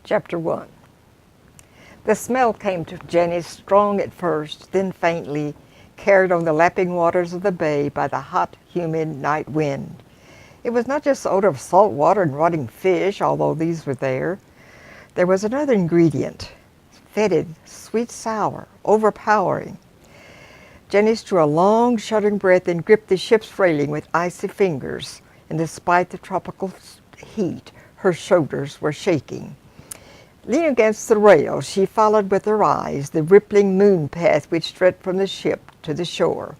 Chapter 1. The smell came to Jenny strong at first, then faintly, carried on the lapping waters of the bay by the hot, humid night wind. It was not just the odor of salt water and rotting fish, although these were there. There was another ingredient, fetid, sweet-sour, overpowering. Jenny drew a long, shuddering breath and gripped the ship's railing with icy fingers, and despite the tropical heat, her shoulders were shaking. Leaning against the rail, she followed with her eyes the rippling moon path which stretched from the ship to the shore.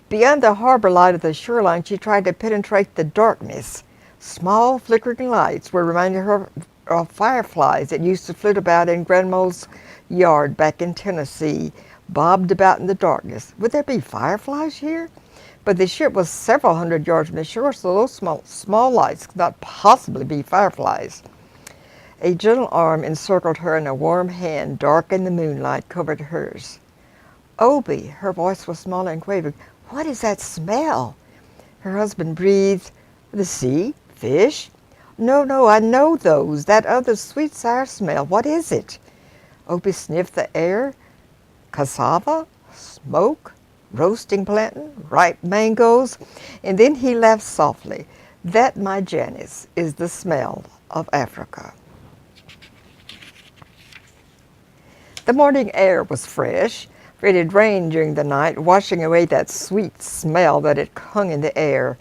Beyond the harbor light of the shoreline, she tried to penetrate the darkness. Small, flickering lights were reminding her of fireflies that used to flit about in Grandma's yard back in Tennessee, bobbed about in the darkness. Would there be fireflies here? But the ship was several hundred yards from the shore, so those small lights could not possibly be fireflies. A gentle arm encircled her, and a warm hand, dark in the moonlight, covered hers. "Obie," her voice was small and quavering, "what is that smell?" Her husband breathed, "The sea? Fish?" No, I know those. That other sweet, sour smell. What is it?" Obie sniffed the air. "Cassava? Smoke? Roasting plantain? Ripe mangoes?" And then he laughed softly. "That, my Janice, is the smell of Africa." The morning air was fresh, for it had rained during the night, washing away that sweet smell that had hung in the air.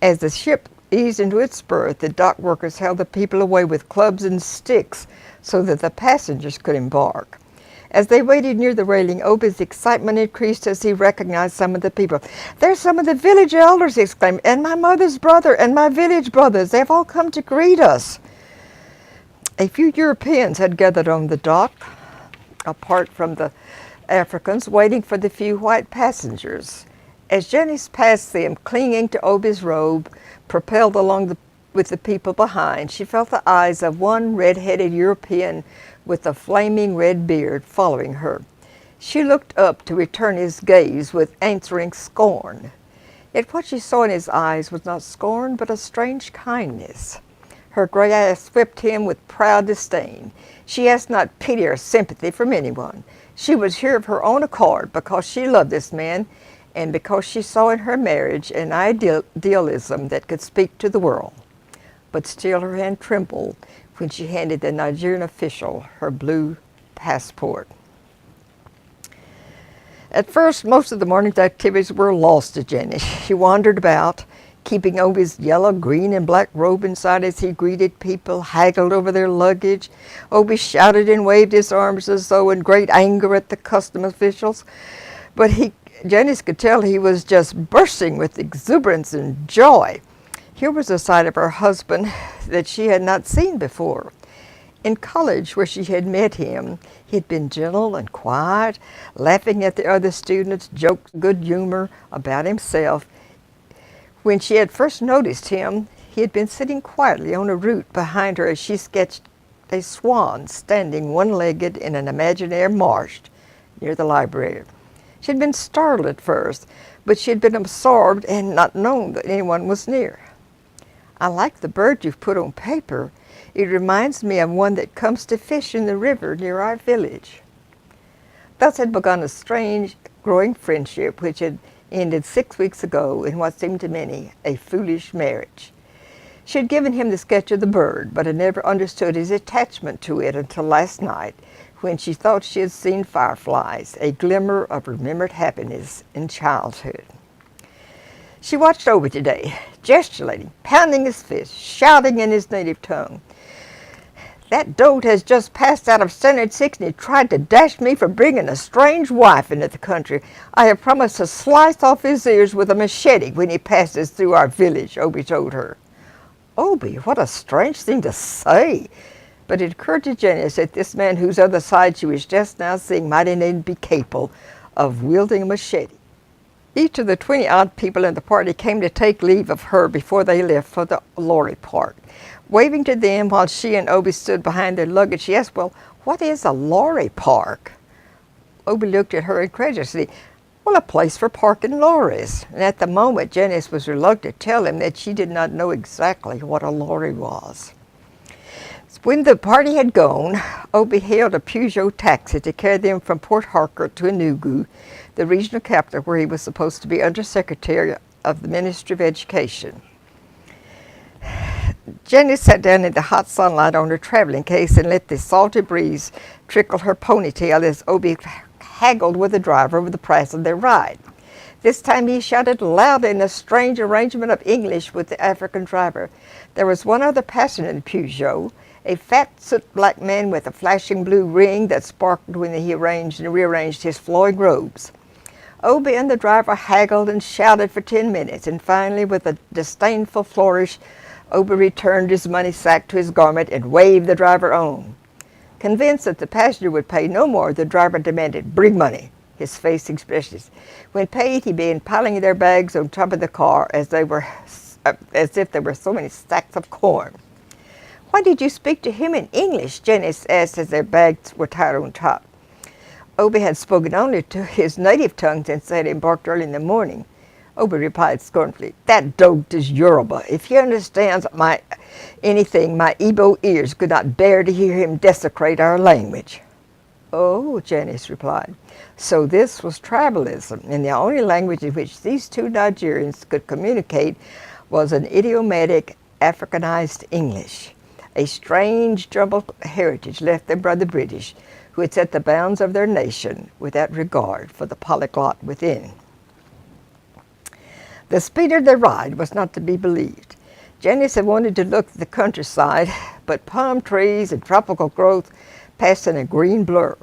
As the ship eased into its berth, the dock workers held the people away with clubs and sticks so that the passengers could embark. As they waited near the railing, Obie's excitement increased as he recognized some of the people. "There's some of the village elders," he exclaimed, "and my mother's brother and my village brothers. They've all come to greet us." A few Europeans had gathered on the dock, apart from the Africans, waiting for the few white passengers. As Janice passed them, clinging to Obie's robe, propelled along with the people behind, she felt the eyes of one red-headed European with a flaming red beard following her. She looked up to return his gaze with answering scorn. Yet what she saw in his eyes was not scorn, but a strange kindness. Her gray eyes swept him with proud disdain. She asked not pity or sympathy from anyone. She was here of her own accord because she loved this man and because she saw in her marriage an idealism that could speak to the world. But still her hand trembled when she handed the Nigerian official her blue passport. At first, most of the morning's activities were lost to Jenny. She wandered about, keeping Obie's yellow, green, and black robe inside as he greeted people, haggled over their luggage. Obie shouted and waved his arms as though in great anger at the custom officials. But Janice could tell he was just bursting with exuberance and joy. Here was a side of her husband that she had not seen before. In college, where she had met him, he had been gentle and quiet, laughing at the other students' jokes, good humor about himself. When she had first noticed him, he had been sitting quietly on a root behind her as she sketched a swan standing one-legged in an imaginary marsh near the library. She had been startled at first, but she had been absorbed and not known that anyone was near. "I like the bird you've put on paper. It reminds me of one that comes to fish in the river near our village." Thus had begun a strange, growing friendship which had ended 6 weeks ago in what seemed to many a foolish marriage. She had given him the sketch of the bird, but had never understood his attachment to it until last night, when she thought she had seen fireflies, a glimmer of remembered happiness in childhood. She watched Obie today, gesticulating, pounding his fist, shouting in his native tongue. "That dolt has just passed out of Standard 6 and he tried to dash me for bringing a strange wife into the country. I have promised to slice off his ears with a machete when he passes through our village," Obie told her. Obie, what a strange thing to say! But it occurred to Janice that this man whose other side she was just now seeing might indeed be capable of wielding a machete. Each of the 20-odd people in the party came to take leave of her before they left for the lorry park. Waving to them while she and Obie stood behind their luggage, she asked, "Well, what is a lorry park?" Obie looked at her incredulously. "Well, a place for parking lorries." And at the moment, Janice was reluctant to tell him that she did not know exactly what a lorry was. When the party had gone, Obie hailed a Peugeot taxi to carry them from Port Harcourt to Enugu, the regional capital where he was supposed to be Undersecretary of the Ministry of Education. Jenny sat down in the hot sunlight on her traveling case and let the salty breeze trickle her ponytail as Obie haggled with the driver over the price of their ride. This time he shouted loud in a strange arrangement of English with the African driver. There was one other passenger in the Peugeot, a fat-soot black man with a flashing blue ring that sparkled when he arranged and rearranged his flowing robes. Obie and the driver haggled and shouted for 10 minutes, and finally, with a disdainful flourish, Obie returned his money sack to his garment and waved the driver on. Convinced that the passenger would pay no more, the driver demanded, "Bring money," his face expressionless. When paid, he began piling their bags on top of the car as if there were so many sacks of corn. "Why did you speak to him in English?" Janice asked as their bags were tied on top. Obie had spoken only to his native tongue since they had embarked early in the morning. Obie replied scornfully, "That dolt is Yoruba. If he understands anything, my Igbo ears could not bear to hear him desecrate our language." "Oh," Janice replied. So this was tribalism, and the only language in which these two Nigerians could communicate was an idiomatic, Africanized English. A strange jumbled heritage left them by the British, who had set the bounds of their nation without regard for the polyglot within. The speed of their ride was not to be believed. Janice had wanted to look at the countryside, but palm trees and tropical growth passed in a green blur.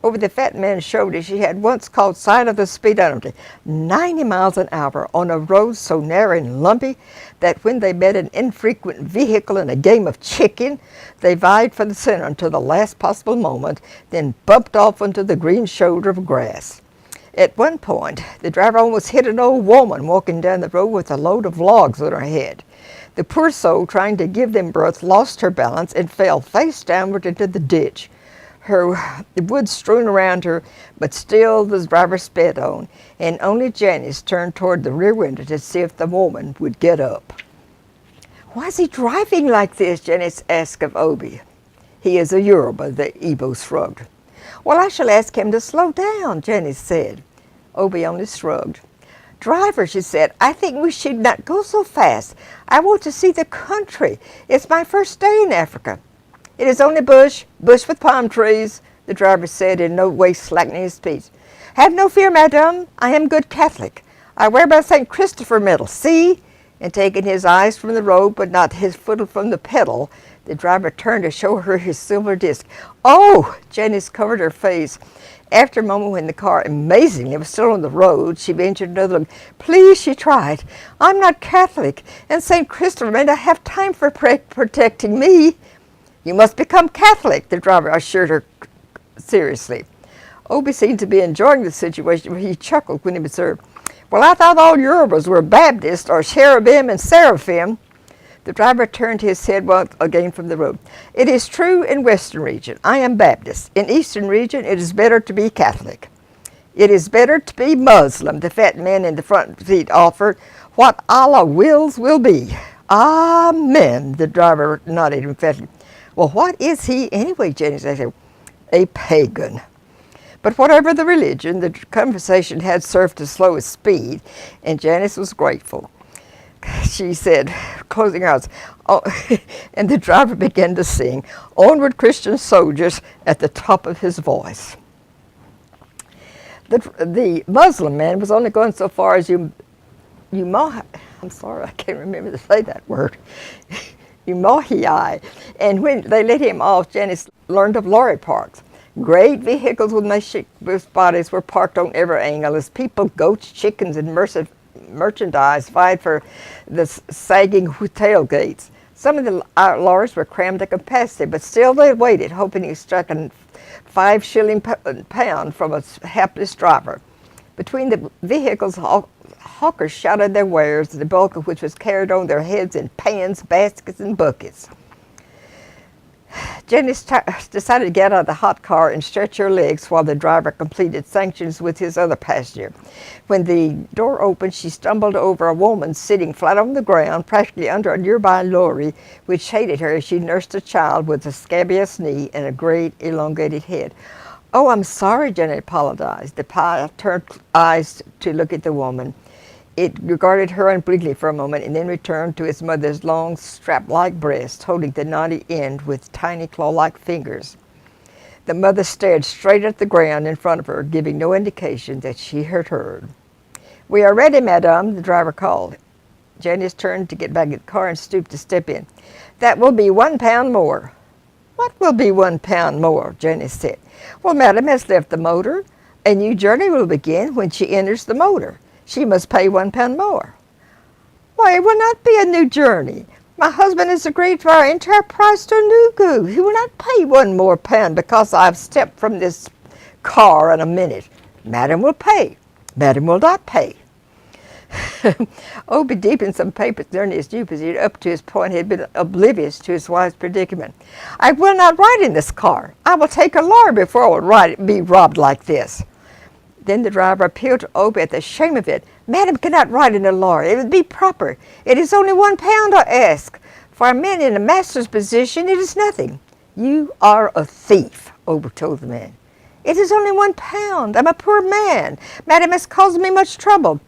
Over the fat man's shoulder she had once caught sight of the speedometer, 90 miles an hour on a road so narrow and lumpy that when they met an infrequent vehicle in a game of chicken, they vied for the center until the last possible moment, then bumped off onto the green shoulder of grass. At one point, the driver almost hit an old woman walking down the road with a load of logs on her head. The poor soul, trying to give them birth, lost her balance and fell face downward into the ditch. Her wood strewn around her, but still the driver sped on, and only Janice turned toward the rear window to see if the woman would get up. "Why is he driving like this?" Janice asked of Obie. "He is a Yoruba," the Igbo shrugged. "Well, I shall ask him to slow down," Janice said. Obie only shrugged. "Driver," she said, "I think we should not go so fast. I want to see the country. It's my first day in Africa." "It is only bush with palm trees," the driver said, in no way slackening his pace. "Have no fear, madame. I am good Catholic. I wear my St. Christopher medal. See?" And taking his eyes from the road, but not his foot from the pedal, the driver turned to show her his silver disc. "Oh!" Janice covered her face. After a moment, when the car amazingly was still on the road, she ventured another look. "Please," she tried, "I'm not Catholic, and St. Christopher may not have time for protecting me." "You must become Catholic," the driver assured her seriously. Obie seemed to be enjoying the situation, but he chuckled when he observed, "Well, I thought all Yorubas were Baptists or cherubim and seraphim." The driver turned his head once again from the road. "It is true in Western region. I am Baptist. In Eastern region, it is better to be Catholic." "It is better to be Muslim," the fat man in the front seat offered. "What Allah wills will be." "Amen," the driver nodded emphatically. "Well, what is he anyway?" Janice asked. "A pagan." But whatever the religion, the conversation had served to slow his speed, and Janice was grateful. She said, closing her eyes, "Oh," and the driver began to sing, "Onward, Christian Soldiers," at the top of his voice. The Muslim man was only going so far as I'm sorry, I can't remember to say that word. Umohii. And when they let him off, Janice learned of lorry parks. Great vehicles with makeshift bodies were parked on every angle as people, goats, chickens, and merchandise vied for the sagging tailgates. Some of the lorries were crammed to capacity, but still they waited, hoping he struck a 5 shilling pound from a hapless driver. Between the vehicles, hawkers shouted their wares, the bulk of which was carried on their heads in pans, baskets, and buckets. Janice decided to get out of the hot car and stretch her legs while the driver completed sanctions with his other passenger. When the door opened, she stumbled over a woman sitting flat on the ground, practically under a nearby lorry, which hated her as she nursed a child with a scabious knee and a great elongated head. "Oh, I'm sorry," Janet apologized. The pilot turned eyes to look at the woman. It regarded her obliquely for a moment and then returned to its mother's long, strap-like breast, holding the knotty end with tiny claw-like fingers. The mother stared straight at the ground in front of her, giving no indication that she had heard. "We are ready, madame," the driver called. Janice turned to get back in the car and stooped to step in. "That will be £1 more." "What will be £1 more?" Janice said. "Well, madam has left the motor. A new journey will begin when she enters the motor. She must pay £1 more." "Why, it will not be a new journey. My husband has agreed for our entire price to Nugu. He will not pay £1 more because I have stepped from this car in a minute. Madam will pay. Madam will not pay." Obie, deep in some papers during his new position, up to his point had been oblivious to his wife's predicament. "I will not ride in this car. I will take a lorry before I will be robbed like this." Then the driver appealed to Obie at the shame of it. "Madam cannot ride in a lorry. It would be proper. It is only £1 I ask. For a man in a master's position, it is nothing." "You are a thief," Obie told the man. "It is only £1. I'm a poor man. Madam has caused me much trouble."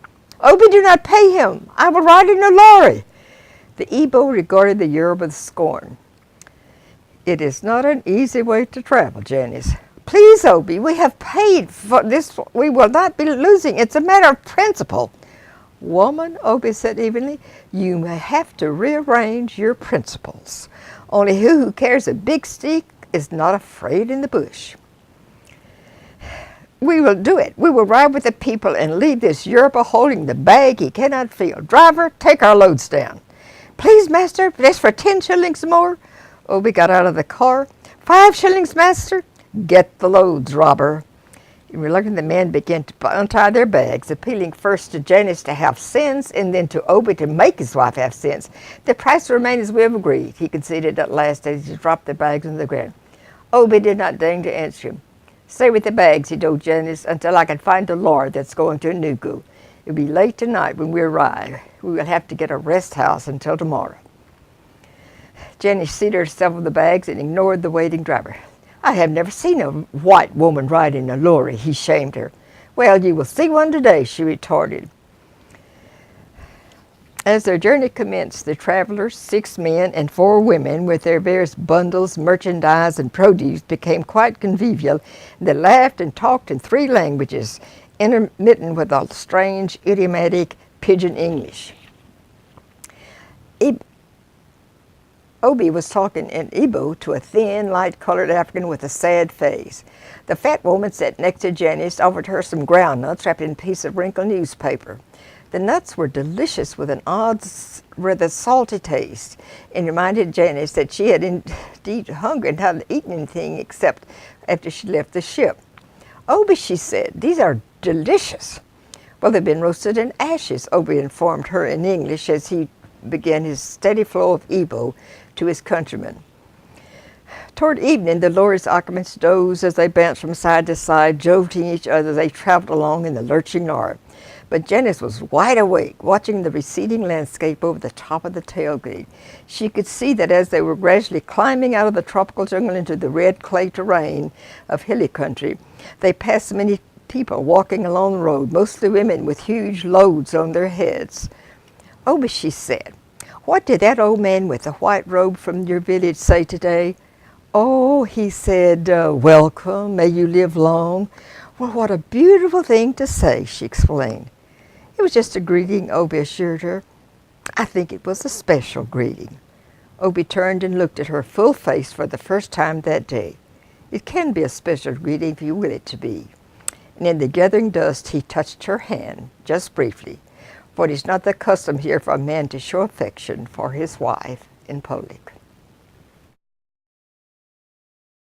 "Obie, do not pay him. I will ride in a lorry." The Igbo regarded the Yoruba with scorn. "It is not an easy way to travel, Janice." "Please, Obie, we have paid for this. We will not be losing. It's a matter of principle." "Woman," Obie said evenly, "you may have to rearrange your principles. Only he who carries a big stick is not afraid in the bush." "We will do it. We will ride with the people and leave this Yoruba holding the bag he cannot feel. Driver, take our loads down." "Please, master, just for 10 shillings more." Obie got out of the car. 5 shillings, master." "Get the loads, robber." Reluctant, the men began to untie their bags, appealing first to Janice to have sense and then to Obie to make his wife have sense. "The price will remain as we have agreed," he conceded at last as he dropped the bags on the ground. Obie did not deign to answer him. "Stay with the bags," he told Janice, "until I can find a lorry that's going to Nugu. It'll be late tonight when we arrive. We will have to get a rest house until tomorrow." Janice seated herself on the bags and ignored the waiting driver. "I have never seen a white woman ride in a lorry," he shamed her. "Well, you will see one today," she retorted. As their journey commenced, the travelers, 6 men and 4 women, with their various bundles, merchandise, and produce, became quite convivial. They laughed and talked in 3 languages, intermittent with a strange, idiomatic pidgin English. Obie was talking in Igbo to a thin, light-colored African with a sad face. The fat woman sat next to Janice, offered her some groundnuts wrapped in a piece of wrinkled newspaper. The nuts were delicious with an odd, rather salty taste, and reminded Janice that she had indeed hungry and hadn't eaten anything except after she left the ship. "Obie," she said, "these are delicious." "Well, they've been roasted in ashes," Obie informed her in English as he began his steady flow of Igbo to his countrymen. Toward evening, the lorry's occupants dozed as they bounced from side to side, jolting each other as they traveled along in the lurching lorry. But Janice was wide awake, watching the receding landscape over the top of the tailgate. She could see that as they were gradually climbing out of the tropical jungle into the red clay terrain of hilly country, they passed many people walking along the road, mostly women with huge loads on their heads. "Obie," she said, "what did that old man with the white robe from your village say today?" "Oh, he said, welcome, may you live long." "Well, what a beautiful thing to say," she explained. "It was just a greeting," Obie assured her. "I think it was a special greeting." Obie turned and looked at her full face for the first time that day. "It can be a special greeting if you will it to be." And in the gathering dust, he touched her hand, just briefly, for it is not the custom here for a man to show affection for his wife in public.